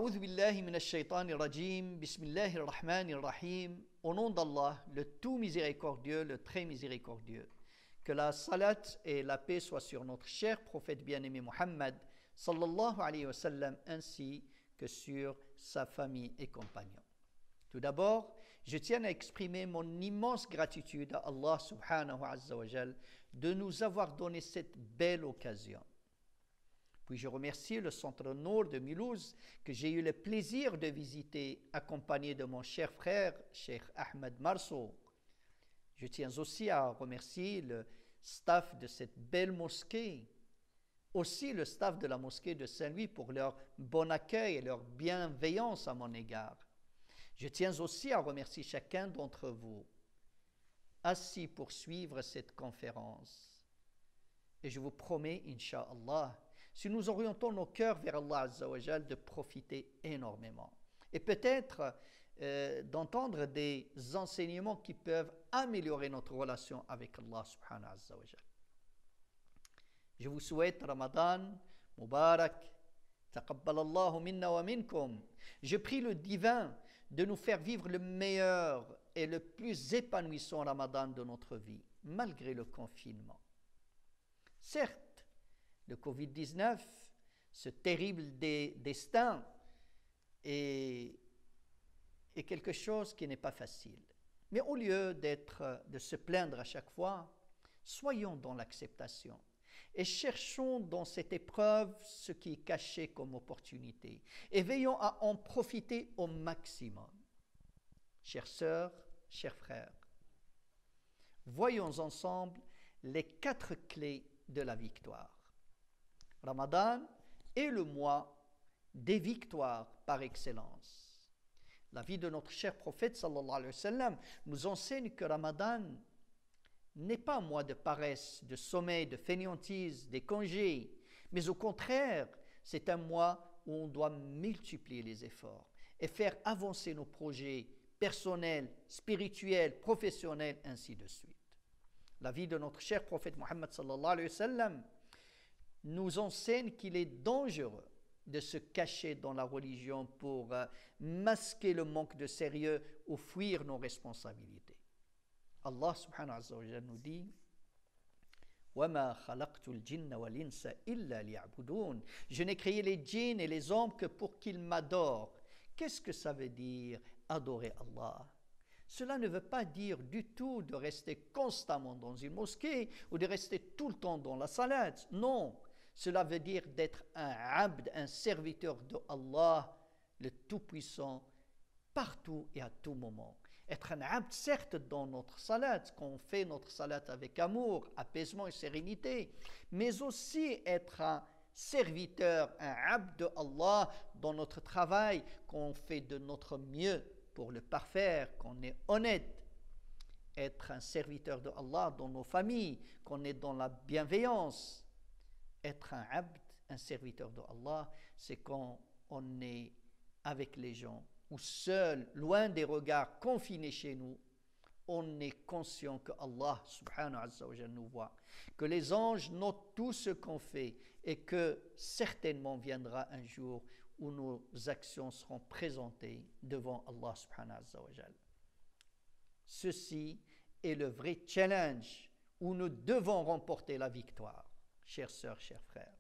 A'udhu billahi minash shaitanir rajim, bismillahir rahmanir rahim, au nom d'Allah, le tout miséricordieux, le très miséricordieux. Que la salat et la paix soient sur notre cher prophète bien-aimé Muhammad, sallallahu alayhi wa sallam, ainsi que sur sa famille et compagnons. Tout d'abord, je tiens à exprimer mon immense gratitude à Allah subhanahu wa jal de nous avoir donné cette belle occasion. Puis je remercie le Centre Nour de Mulhouse que j'ai eu le plaisir de visiter accompagné de mon cher frère, Cheikh Ahmed Marceau. Je tiens aussi à remercier le staff de cette belle mosquée, aussi le staff de la mosquée de Saint-Louis pour leur bon accueil et leur bienveillance à mon égard. Je tiens aussi à remercier chacun d'entre vous assis pour suivre cette conférence. Et je vous promets, Inch'Allah, si nous orientons nos cœurs vers Allah Azza wa Jal, de profiter énormément. Et peut-être d'entendre des enseignements qui peuvent améliorer notre relation avec Allah subhanahu Azza wa Jal. Je vous souhaite Ramadan Mubarak, Taqabbalallahu minna wa minkum. Je prie le divin de nous faire vivre le meilleur et le plus épanouissant Ramadan de notre vie, malgré le confinement. Certes, le Covid-19, ce terrible destin, est quelque chose qui n'est pas facile. Mais au lieu de se plaindre à chaque fois, soyons dans l'acceptation et cherchons dans cette épreuve ce qui est caché comme opportunité et veillons à en profiter au maximum. Chères sœurs, chers frères, voyons ensemble les 4 clés de la victoire. Ramadan est le mois des victoires par excellence. La vie de notre cher prophète sallallahu alayhi wa sallam nous enseigne que Ramadan n'est pas un mois de paresse, de sommeil, de fainéantise, des congés, mais au contraire, c'est un mois où on doit multiplier les efforts et faire avancer nos projets personnels, spirituels, professionnels, ainsi de suite. La vie de notre cher prophète Muhammad sallallahu alayhi wa sallam nous enseigne qu'il est dangereux de se cacher dans la religion pour masquer le manque de sérieux ou fuir nos responsabilités. Allah subhanahu wa ta'ala nous dit وَمَا خَلَقْتُ الْجِنَّ وَالْإِنسَ إِلَّا لِيَعْبُدُونَ. Je n'ai créé les djinns et les hommes que pour qu'ils m'adorent. Qu'est-ce que ça veut dire adorer Allah? Cela ne veut pas dire du tout de rester constamment dans une mosquée ou de rester tout le temps dans la salat. Non, cela veut dire d'être un abd, un serviteur de Allah, le Tout-Puissant, partout et à tout moment. Être un abd, certes, dans notre salat, qu'on fait notre salat avec amour, apaisement et sérénité, mais aussi être un serviteur, un abd de Allah dans notre travail, qu'on fait de notre mieux pour le parfaire, qu'on est honnête. Être un serviteur de Allah dans nos familles, qu'on est dans la bienveillance. Être un abd, un serviteur de Allah, c'est quand on est avec les gens, ou seul, loin des regards confinés chez nous, on est conscient que Allah subhanahu wa ta'ala nous voit, que les anges notent tout ce qu'on fait et que certainement viendra un jour où nos actions seront présentées devant Allah subhanahu wa ta'ala. Ceci est le vrai challenge où nous devons remporter la victoire, chères sœurs, chers frères.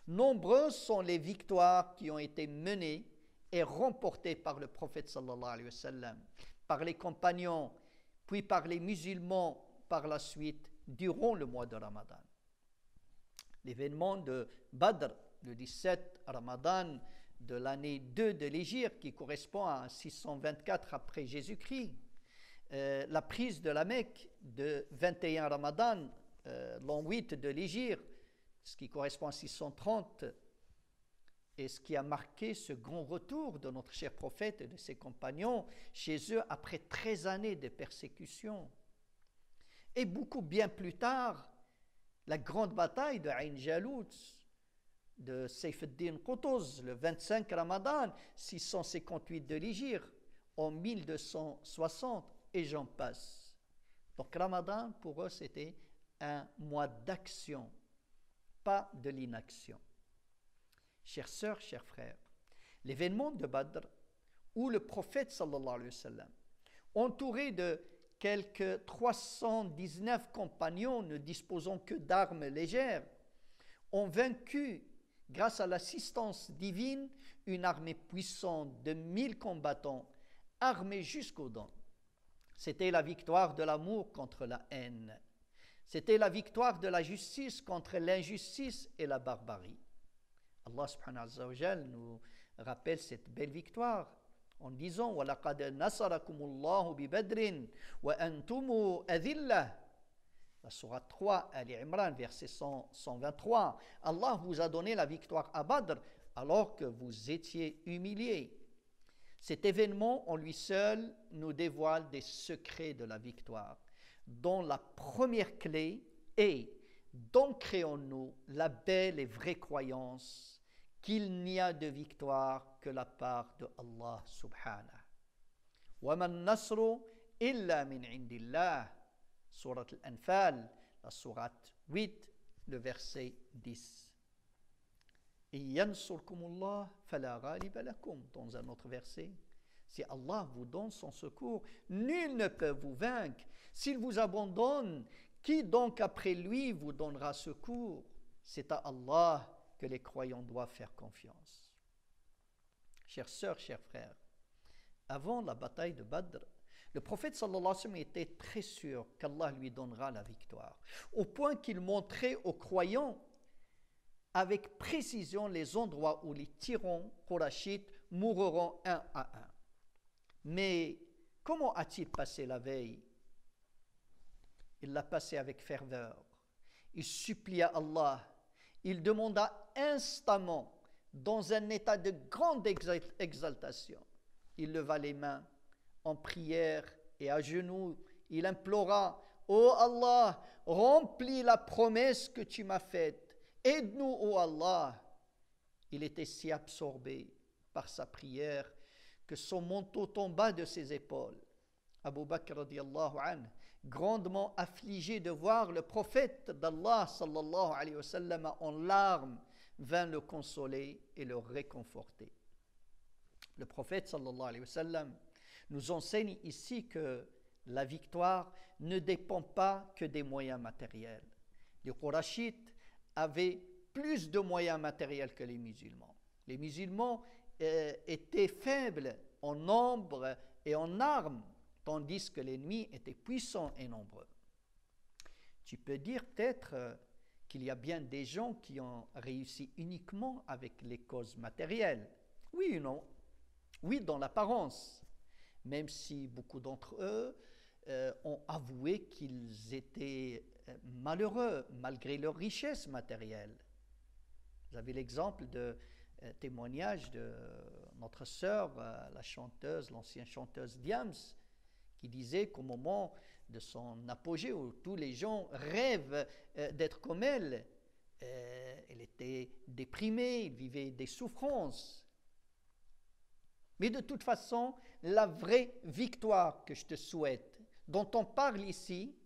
Nombreuses sont les victoires qui ont été menées et remportées par le prophète sallallahu alayhi wa sallam, par les compagnons, puis par les musulmans par la suite, durant le mois de Ramadan. L'événement de Badr, le 17 Ramadan de l'année 2 de l'Hégire, qui correspond à 624 après Jésus-Christ, la prise de la Mecque de 21 Ramadan, l'an 8 de l'Hégire, ce qui correspond à 630, et ce qui a marqué ce grand retour de notre cher prophète et de ses compagnons chez eux après 13 années de persécution. Et beaucoup bien plus tard, la grande bataille de Ain Jalut, de Saif ad-Din Qutuz, le 25 Ramadan, 658 de l'Hégire, en 1260, et j'en passe. Donc Ramadan, pour eux, c'était un mois d'action, pas de l'inaction. Chères sœurs, chers frères, L'événement de Badr, où le prophète sallallahu alayhi wa sallam, entouré de quelques 319 compagnons ne disposant que d'armes légères, ont vaincu, grâce à l'assistance divine, une armée puissante de 1000 combattants, armés jusqu'aux dents. C'était la victoire de l'amour contre la haine. C'était la victoire de la justice contre l'injustice et la barbarie. Allah subhanahu wa ta'ala nous rappelle cette belle victoire en disant وَلَقَدْ نَصَرَكُمُ اللَّهُ بِبَدْرٍ وَأَنْتُمُ أَذِلَّةٌ. La sourate 3, Ali Imran, verset 123. Allah vous a donné la victoire à Badr alors que vous étiez humiliés. Cet événement en lui seul nous dévoile des secrets de la victoire, dont la première clé est d'ancrer en nous la belle et vraie croyance qu'il n'y a de victoire que la part de Allah subhanahu. وَمَا النَّصْرُ إِلَّا مِنْ عِنْدِ اللَّهِ. Surat Al-Anfal, la sourate 8, le verset 10. Yansurkumullah fala ghaliba lakum. Dans un autre verset, si Allah vous donne son secours, nul ne peut vous vaincre. S'il vous abandonne, qui donc après lui vous donnera secours? C'est à Allah que les croyants doivent faire confiance. Chères sœurs, chers frères, avant la bataille de Badr, le prophète sallallahu alayhi wa sallam était très sûr qu'Allah lui donnera la victoire, au point qu'il montrait aux croyants avec précision les endroits où les tyrans qurachites mourront un à un. Mais comment a-t-il passé la veille? Il l'a passé avec ferveur. Il supplia Allah. Il demanda instamment, dans un état de grande exaltation. Il leva les mains en prière et à genoux. Il implora: Ô Allah, remplis la promesse que tu m'as faite. Aide-nous, ô Allah. Il était si absorbé par sa prière que son manteau tomba de ses épaules. Abu Bakr radiyallahu anhu, grandement affligé de voir le prophète d'Allah sallallahu alayhi wa sallam en larmes, vint le consoler et le réconforter. Le prophète sallallahu alayhi wa sallam nous enseigne ici que la victoire ne dépend pas que des moyens matériels. Les Qurachites avaient plus de moyens matériels que les musulmans. Les musulmans étaient faibles en nombre et en armes, tandis que l'ennemi était puissant et nombreux. Tu peux dire peut-être qu'il y a bien des gens qui ont réussi uniquement avec les causes matérielles. Oui ou non? Oui, dans l'apparence, même si beaucoup d'entre eux ont avoué qu'ils étaient malheureux malgré leur richesse matérielle. Vous avez l'exemple de témoignage de notre sœur, la chanteuse, l'ancienne chanteuse Diams, qui disait qu'au moment de son apogée, où tous les gens rêvent d'être comme elle, elle était déprimée, elle vivait des souffrances. Mais de toute façon, la vraie victoire que je te souhaite, dont on parle ici,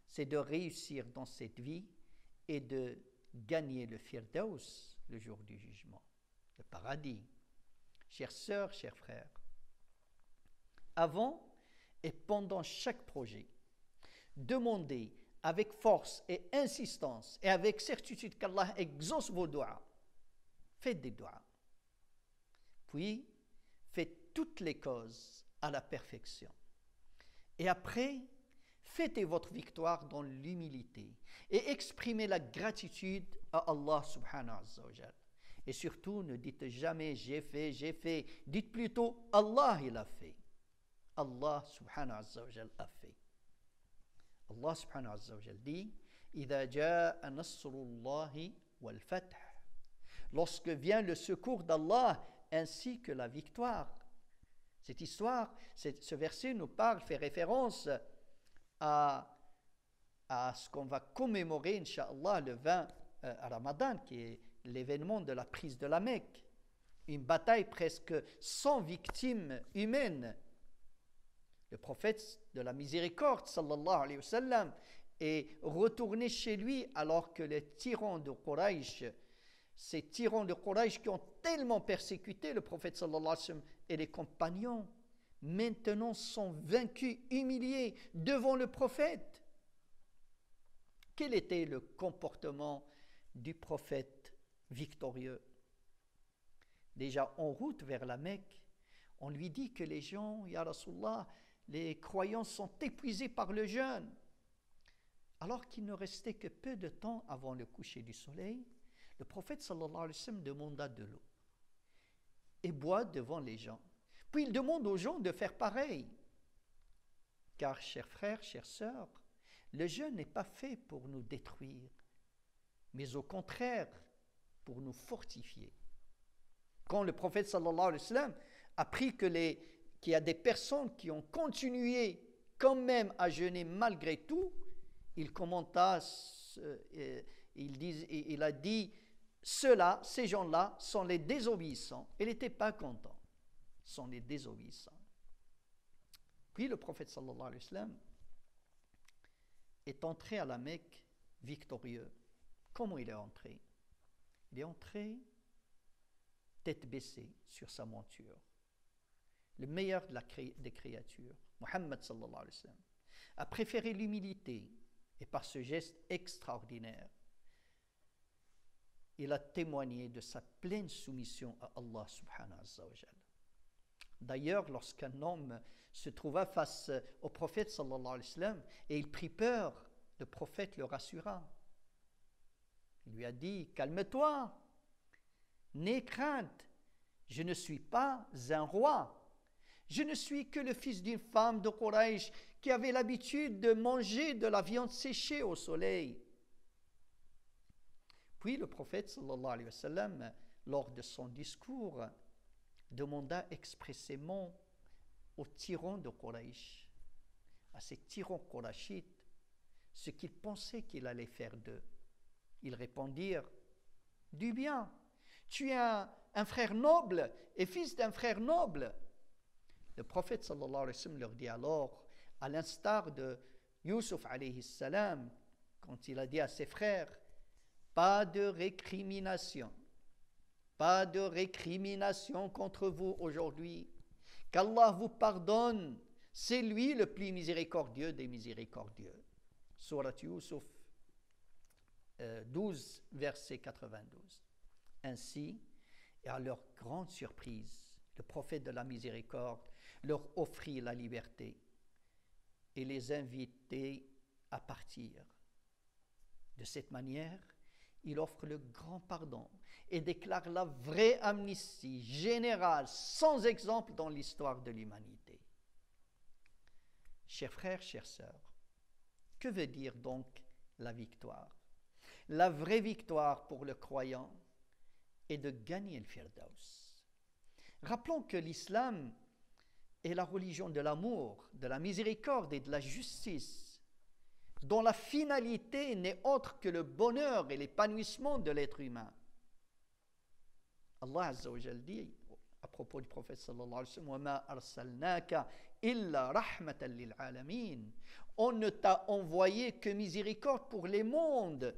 c'est de réussir dans cette vie et de gagner le Firdaus le jour du jugement, le paradis. Chères sœurs, chers frères, avant et pendant chaque projet, demandez avec force et insistance et avec certitude qu'Allah exauce vos doigts. Faites des doigts. Puis, faites toutes les causes à la perfection. Et après, fêtez votre victoire dans l'humilité et exprimez la gratitude à Allah subhanahu wa ta'ala. Et surtout, ne dites jamais j'ai fait. Dites plutôt Allah il a fait. Allah subhanahu wa ta'ala a fait. Allah subhanahu wa ta'ala dit إِذَا جَاءَ نَصْرُ اللَّهِ وَالْفَتْحِ. Lorsque vient le secours d'Allah ainsi que la victoire. Cette histoire, ce verset nous parle, fait référence à ce qu'on va commémorer, Inch'Allah, le 20 Ramadan, qui est l'événement de la prise de la Mecque. Une bataille presque sans victimes humaines. Le prophète de la miséricorde, sallallahu alayhi wa sallam, est retourné chez lui alors que les tyrans de Quraysh ces tyrans de Quraysh qui ont tellement persécuté le prophète sallallahu alayhi wa sallam et les compagnons, maintenant sont vaincus, humiliés devant le prophète. Quel était le comportement du prophète victorieux? Déjà en route vers la Mecque, on lui dit que les gens, ya Rasulallah, les croyants sont épuisés par le jeûne. Alors qu'il ne restait que peu de temps avant le coucher du soleil, le prophète sallallahu alayhi wa sallam demanda de l'eau et boit devant les gens. Puis il demande aux gens de faire pareil. Car, chers frères, chères sœurs, le jeûne n'est pas fait pour nous détruire, mais au contraire, pour nous fortifier. Quand le prophète sallallahu alayhi wa sallam a appris qu'il y a des personnes qui ont continué quand même à jeûner malgré tout, il commenta, il a dit, ceux-là, ces gens-là, sont les désobéissants. Il n'était pas content. Sont les désobéissants. Puis le prophète sallallahu alayhi wa sallam est entré à la Mecque victorieux. Comment il est entré? Il est entré tête baissée sur sa monture. Le meilleur des créatures, Muhammad sallallahu alayhi wa sallam, a préféré l'humilité et par ce geste extraordinaire, il a témoigné de sa pleine soumission à Allah subhanahu wa ta'ala. D'ailleurs, lorsqu'un homme se trouva face au prophète sallallahu alayhi wa sallam et il prit peur, le prophète le rassura. Il lui a dit, calme-toi, n'aie crainte, je ne suis pas un roi. Je ne suis que le fils d'une femme de Quraysh qui avait l'habitude de manger de la viande séchée au soleil. Puis le prophète sallallahu alayhi wa sallam, lors de son discours, demanda expressément aux tyrans de Quraysh, à ces tyrans qurayshites, ce qu'ils pensaient qu'il allait faire d'eux. Ils répondirent, du bien, tu es un frère noble et fils d'un frère noble. Le prophète sallallahu alayhi wa sallam leur dit alors, à l'instar de Yusuf alayhi salam, quand il a dit à ses frères, pas de récrimination contre vous aujourd'hui, qu'Allah vous pardonne, c'est lui le plus miséricordieux des miséricordieux. Surat Yusuf 12, verset 92. Ainsi, et à leur grande surprise, le prophète de la miséricorde leur offrit la liberté et les invitait à partir. De cette manière, il offre le grand pardon et déclare la vraie amnistie générale, sans exemple dans l'histoire de l'humanité. Chers frères, chères sœurs, que veut dire donc la victoire? La vraie victoire pour le croyant est de gagner le Firdaus. Rappelons que l'islam est la religion de l'amour, de la miséricorde et de la justice, dont la finalité n'est autre que le bonheur et l'épanouissement de l'être humain. Allah Azza wa Jal dit à propos du prophète sallallahu alayhi wa sallam, وَمَا أَرْسَلْنَاكَ إِلَّا رَحْمَةً لِلْعَالَمِينَ. On ne t'a envoyé que miséricorde pour les mondes.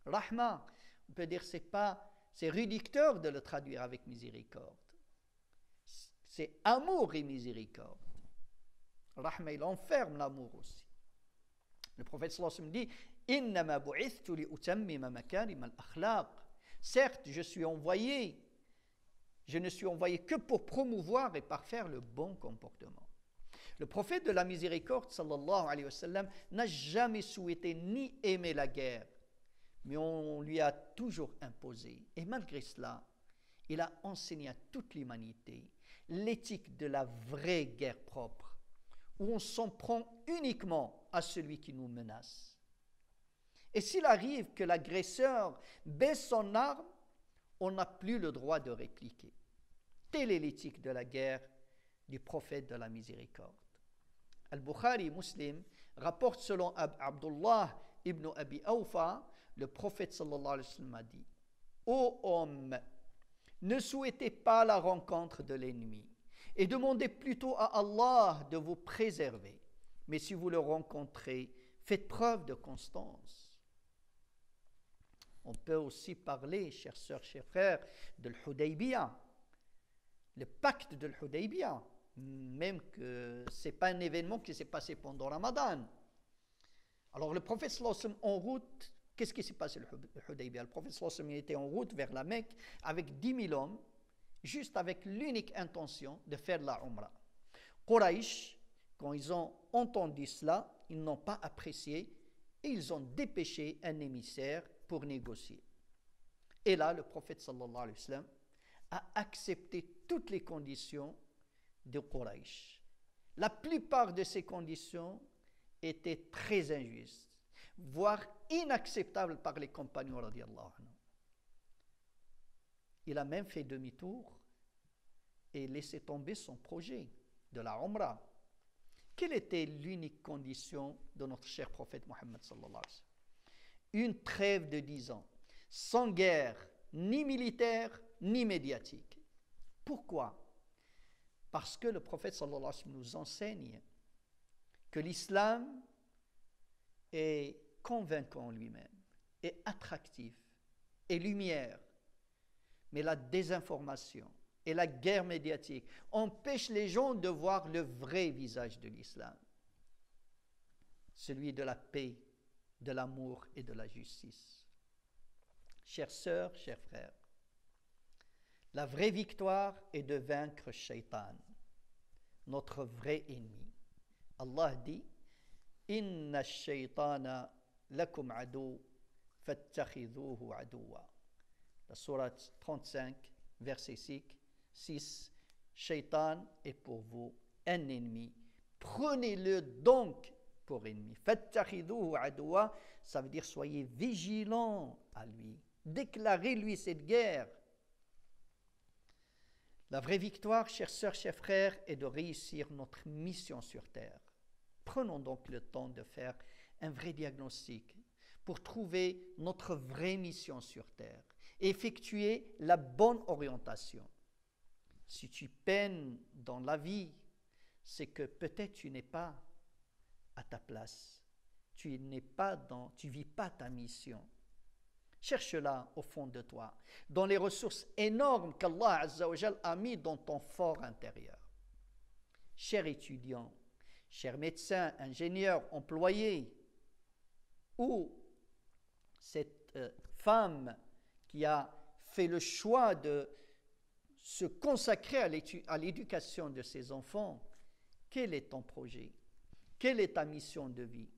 Rahma, on peut dire c'est réducteur de le traduire avec miséricorde. C'est amour et miséricorde. Rahma, il enferme l'amour aussi. Le prophète sallallahu alayhi wa sallam dit, إِنَّمَا بُعِثْتُ لِأُتَمِّمَ مَكَارِمَ الْأَخْلَاقِ. Certes, je ne suis envoyé que pour promouvoir et parfaire le bon comportement. Le prophète de la miséricorde, sallallahu alayhi wa sallam, n'a jamais souhaité ni aimé la guerre, mais on lui a toujours imposé. Et malgré cela, il a enseigné à toute l'humanité l'éthique de la vraie guerre propre, où on s'en prend uniquement à celui qui nous menace. Et s'il arrive que l'agresseur baisse son arme, on n'a plus le droit de répliquer. Telle est l'éthique de la guerre du prophète de la miséricorde. Al-Bukhari Muslim rapporte selon Abdullah ibn Abi Awfa, le prophète sallallahu alayhi wa sallam a dit, ô homme, ne souhaitez pas la rencontre de l'ennemi et demandez plutôt à Allah de vous préserver. Mais si vous le rencontrez, faites preuve de constance. On peut aussi parler, chères sœurs, chers frères, de l'Hudaybiyah, le pacte de l'Hudaybiyah, même que ce n'est pas un événement qui s'est passé pendant Ramadan. Alors le prophète sallallahu alayhi wa sallam en route, qu'est-ce qui s'est passé le Hudaybiyah? Le prophète sallallahu alayhi wa sallam était en route vers la Mecque avec 10 000 hommes, juste avec l'unique intention de faire la Umrah. Quraysh, quand ils ont entendu cela, ils n'ont pas apprécié et ils ont dépêché un émissaire pour négocier. Et là, le prophète sallallahu alayhi wa sallam a accepté toutes les conditions de Quraysh. La plupart de ces conditions étaient très injustes, voire inacceptables par les compagnons radiyallahu anhu. Il a même fait demi-tour et laissé tomber son projet de la Umrah. Quelle était l'unique condition de notre cher prophète Mohammed sallallahu alayhi wa sallam? Une trêve de 10 ans, sans guerre, ni militaire, ni médiatique. Pourquoi? Parce que le prophète sallallahu alayhi wa sallam nous enseigne que l'islam est convaincant en lui-même, est attractif, est lumière, mais la désinformation et la guerre médiatique empêchent les gens de voir le vrai visage de l'islam, celui de la paix, de l'amour et de la justice. Chères sœurs, chers frères, la vraie victoire est de vaincre Shaitan, notre vrai ennemi. Allah dit « Inna ash-shaytana lakum adu, fattakhidhuhu aduwa » La sourate 35, verset 6, Shaitan est pour vous un ennemi. Prenez-le donc pour ennemi. Fattakhidhuhu aduwa, ça veut dire soyez vigilants à lui. Déclarez-lui cette guerre. La vraie victoire, chères sœurs, chers frères, est de réussir notre mission sur terre. Prenons donc le temps de faire un vrai diagnostic pour trouver notre vraie mission sur terre et effectuer la bonne orientation. Si tu peines dans la vie, c'est que peut-être tu n'es pas à ta place. Tu vis pas ta mission. Cherche-la au fond de toi, dans les ressources énormes qu'Allah Azza wa Jal a mis dans ton fort intérieur. Chers étudiants, chers médecins, ingénieurs, employés, ou cette femme qui a fait le choix de se consacrer à l'éducation de ses enfants, quel est ton projet? Quelle est ta mission de vie?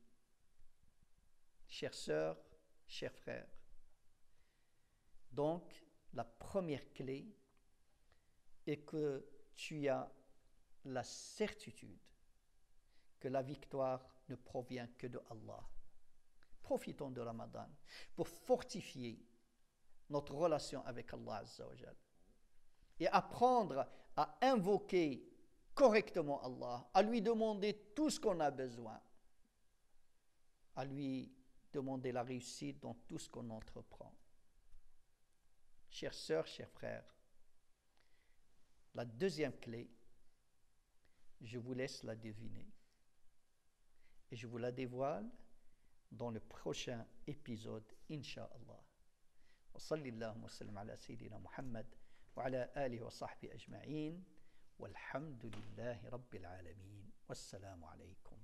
Chères sœurs, chers frères, donc la première clé est que tu as la certitude que la victoire ne provient que de Allah. Profitons de Ramadan pour fortifier notre relation avec Allah Azza wa Jal et apprendre à invoquer correctement Allah, à lui demander tout ce qu'on a besoin, à lui demander la réussite dans tout ce qu'on entreprend. Chères sœurs, chers frères, la deuxième clé, je vous laisse la deviner et je vous la dévoile dans le prochain épisode, Inch'Allah. Wa sallallahu wa sallam ala sayyidina Muhammad wa ala alihi wa sahbihi ajma'in walhamdulillahi rabbil alamin. Wassalamu alaykum.